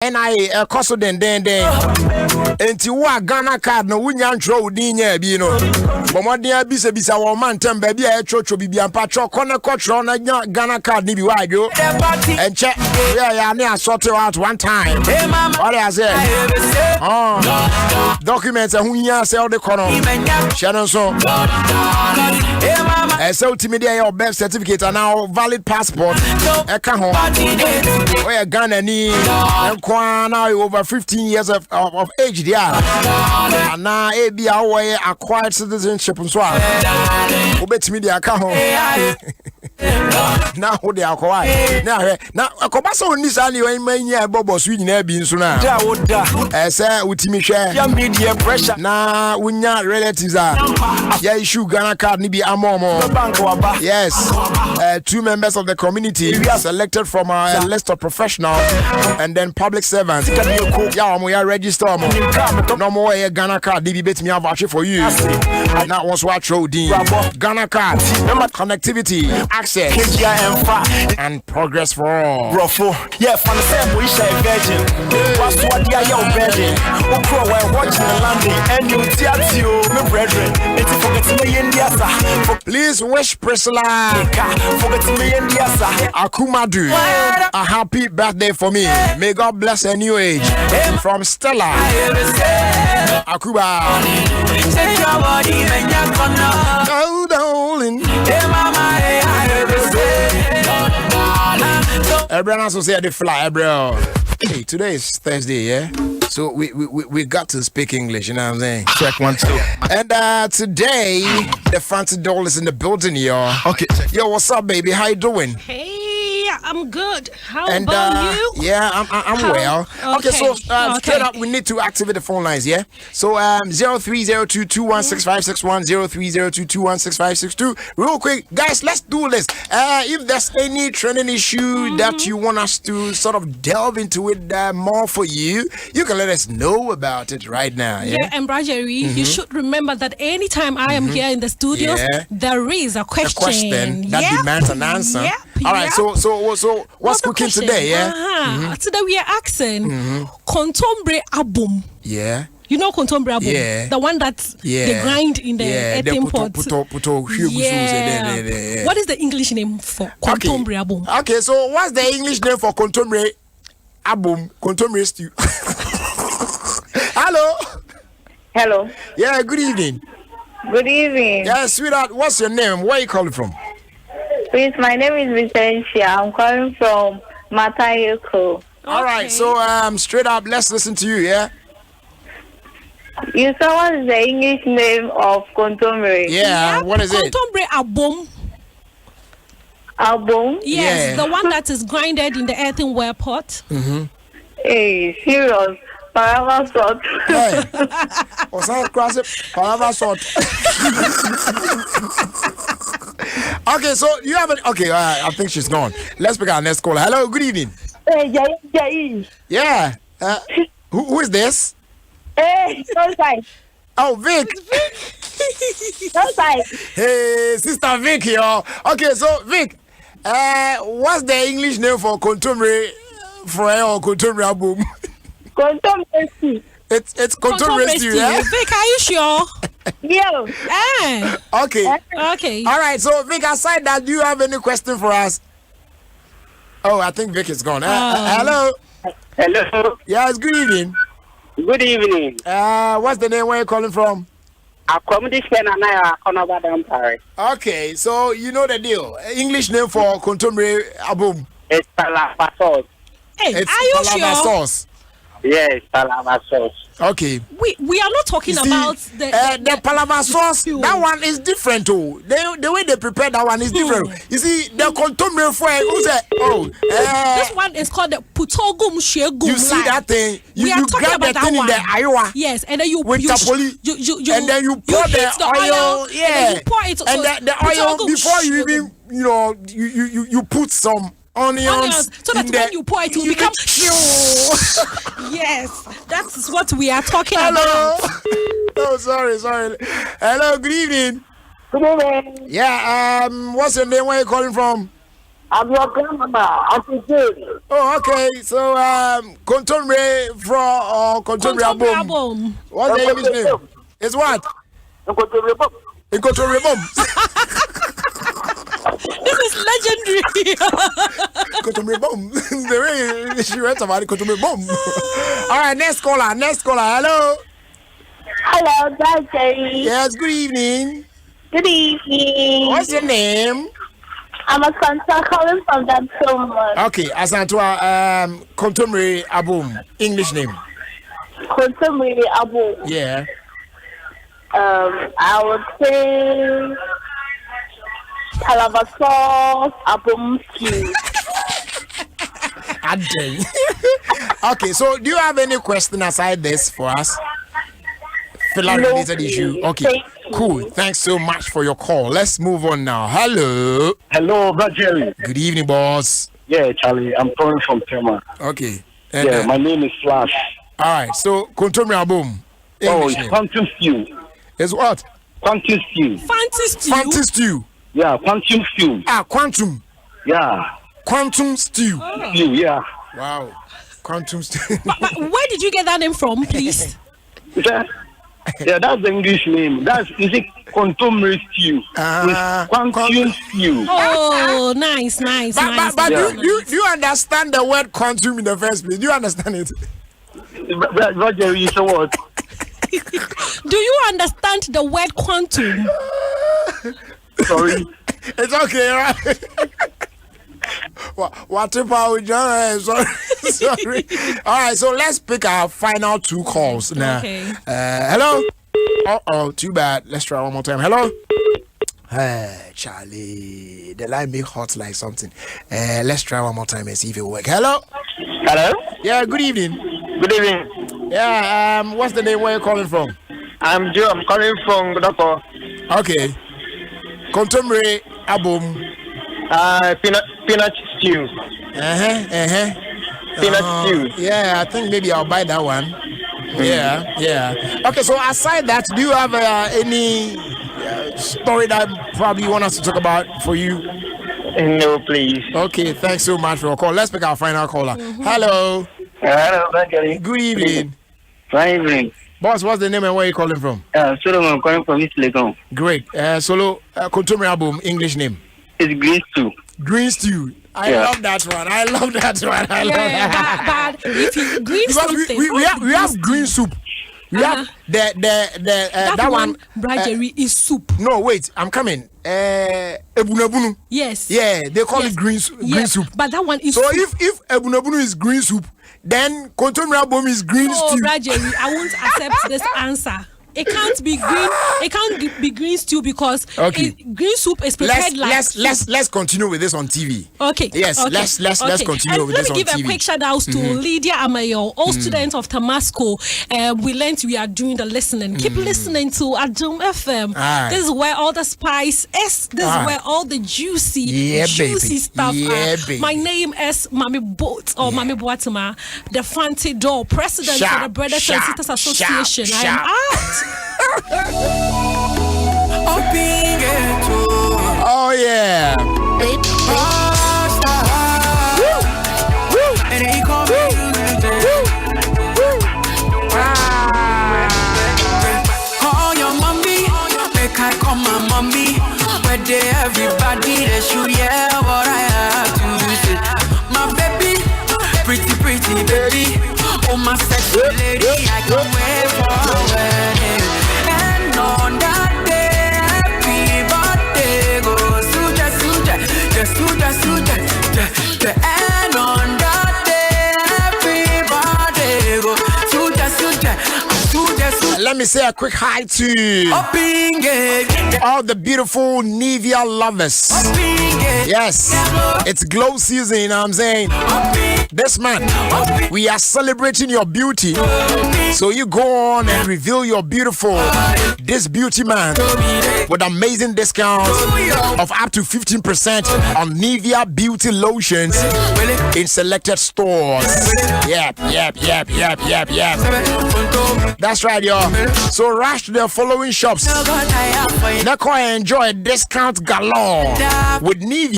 NIA koso den enti wo Ghana card no wunya ntro udin nya bi no bomoden abisa wo man tem ba bi a etwocho bibia mpatro kone kotro na Ghana card ni bi wadwo enche ya ne asort out one time what I say documents hunya se o de kono shanon so MultiMedia your birth certificate and now valid passport eka ho we Ghana ni now over 15 years of age there and now be our acquired citizenship so MultiMedia aka ho now they acquire now akobaso ni sani we manya bobo su nyina bi nso na say utimi hwe media pressure na unya relatives ya issue Ghana card ni bi amomo. Yes, 2 members of the community selected from a list of professionals and then public servants. Yeah, we are registered. No more Ghana card. DB bet me have for you. Now once watch road Ghana card, connectivity, access, and progress for all. Yeah, from the same we say virgin. What's what you are virgin? We're watching the landing and you tell you, my brethren. It's forget me in the please wish Priscilla Akumadu a happy birthday for me. May God bless her new age. From Stella Akuba. Oh, darling. Everyone also say the fly, bro. Hey, today is Thursday, yeah? So we got to speak English, you know what I'm saying? Check 1 2. And today the fancy doll is in the building, yo. Okay. Yo, what's up, baby? How you doing? Hey, I'm good. How about you? Yeah, I'm well. Okay, so straight up, we need to activate the phone lines, yeah? So 0302216561, 0302216562. Real quick, guys, let's do this. If there's any trending issue that you want us to sort of delve into it more for you, you can let us know about it right now. Yeah, and Brajeri, you should remember that anytime I am here in the studios, there is a question that demands an answer. Yep. All right, so what's cooking today? Yeah, today we are asking Contombre Adom. Yeah. You know Contombre Adom? Yeah. The one that they grind in the earthen pot. Yeah. What is the English name for Contombre Adom? Okay, so what's the English name for Contombre Adom? Contombre stew. Hello. Yeah, good evening. Good evening. Yeah, sweetheart, what's your name? Where are you calling from? Please, my name is Vicentia. I'm calling from Matayoko. All right, so straight up, let's listen to you, yeah? You saw what is the English name of Contombre? Yeah, what is it? Contombre Adom. Adom? Yes, the one that is grinded in the earthenware pot. Hey, serious. Parava salt. Hey, what's that? Cross it. Parava salt. Okay, so you haven't. Okay, I think she's gone. Let's pick our next caller. Hello, good evening. Hey, Jai. Yeah. Who is this? Hey, no side. Oh, Vic. No side. Hey, Sister Vic, yo. Okay, so Vic, what's the English name for Contombre Fry or Contombre Adom? Contombre stew. It's Contombre stew, yeah? Vic, are you sure? Yeah. Okay. All right, so Vic, aside that, do you have any question for us? Oh, I think Vic is gone. Hello. Hello. Yes, good evening. Good evening. What's the name? Where are you calling from? Okay, so you know the deal. English name for Contombre Adom. It's palava sauce. Hey, it's are you palava sure? Sauce. Yes, palava sauce. Okay. We are not talking about the palava sauce. That one is different too. The way they prepare that one is different. You see, the Contombre fry. This one is called the putogum shegum. You see that thing? You grab that thing in the Iowa. Yes, and then you and then you pour the oil. Yeah, and you pour it. And the oil before you even you put some onions so that when you pour it will become yes, that's what we are talking about. Oh, sorry. Hello, good evening. Good evening. Yeah, what's your name? Where are you calling from? I'm your grandmama. I'm Jane. Oh, okay. So, Contemporary from Contemporary album. What's the English name? It's what? Incontemporary album. This is legendary. Contemporary bomb. The way she writes about it, contemporary bomb. All right, next caller. Hello. Hello, that's Jerry. Yes, good evening. Good evening. What's your name? I'm a Santa calling from that someone. Okay, Asantwa, contemporary album, English name. Contemporary album. Yeah. I would say Calabasas album stew. Okay, so do you have any question aside this for us? Related issue. Okay, cool. Thanks so much for your call. Let's move on now. Hello, Jerry. Good evening, boss. Yeah, Charlie. I'm calling from Tema. Okay. Yeah, my name is Flash. All right. So, contemporary album. It's Quantum Stew. It's what? Quantum Stew. Fancy stew. Yeah, Quantum Stew. Quantum. Yeah. Quantum stew. Stew, yeah. Wow. Quantum stew. But where did you get that name from, please? Yeah, that's the English name. Is it contemporary stew? Quantum stew. Oh, nice. But Yeah. do you understand the word quantum in the first place? Do you understand it? Roger, you say what? Do you understand the word quantum? Sorry. It's okay, right? What about John? Sorry. All right, so let's pick our final two calls now. Okay. Hello. Oh, too bad. Let's try one more time. Hello. Hey, Charlie, the line be hot like something. Let's try one more time and see if it works. Hello. Hello. Yeah. Good evening. Good evening. Yeah. What's the name? Where you calling from? I'm Joe. I'm calling from Godoko. Okay. Contemporary album. Peanut stew. Peanut stew. Yeah, I think maybe I'll buy that one. Yeah. Okay, so aside that, do you have any story that probably you want us to talk about for you? No, please. Okay, thanks so much for your call. Let's pick our final caller. Hello. Hello, Benjamin. Good evening. Fine evening. Boss, what's the name and where are you calling from? Solomon, I'm calling from East Legon. Great. Solo contemporary album, English name. It's Green Stew. Green Stew. I love that one. I love that. But if you green because something, we have green soup. We have that one. Bragery is soup. No, wait, I'm coming. Ebunabunu. Yes. Yeah, they call it green soup. But that one is so soup. if Ebunabunu is green soup, then contemporary album is green stew. Bragery, I won't accept this answer. It can't be green. It can't be green stew because green soup is prepared let's continue with this on TV. Okay. Yes. Okay. Let's continue with this on TV. Let me give a quick shout out to Lydia Amayo, all students of Tamasco. We learned we are doing the listening. Keep listening to Adom FM. This is where all the spice is. This is where all the juicy stuff are. My name is Mami Boat or Mami Boatema, the Fancy Door President for the Brothers and Sisters Association. I am out. Oh yeah. Call your mommy, make I call my mommy. Where they everybody they should hear what I have to say. My baby, pretty baby. Oh my sexy lady, I can't wait for a wedding. And on that day, happy birthday goes suja. And on that day, happy birthday goes suja. Let me say a quick hi to all the beautiful Nivea lovers. Yes, it's glow season, you know what I'm saying? This month, we are celebrating your beauty. So you go on and reveal your this beauty man with amazing discounts of up to 15% on Nivea beauty lotions in selected stores. Yep. That's right, y'all. So rush to the following shops. Now go and enjoy a discount galore with Nivea.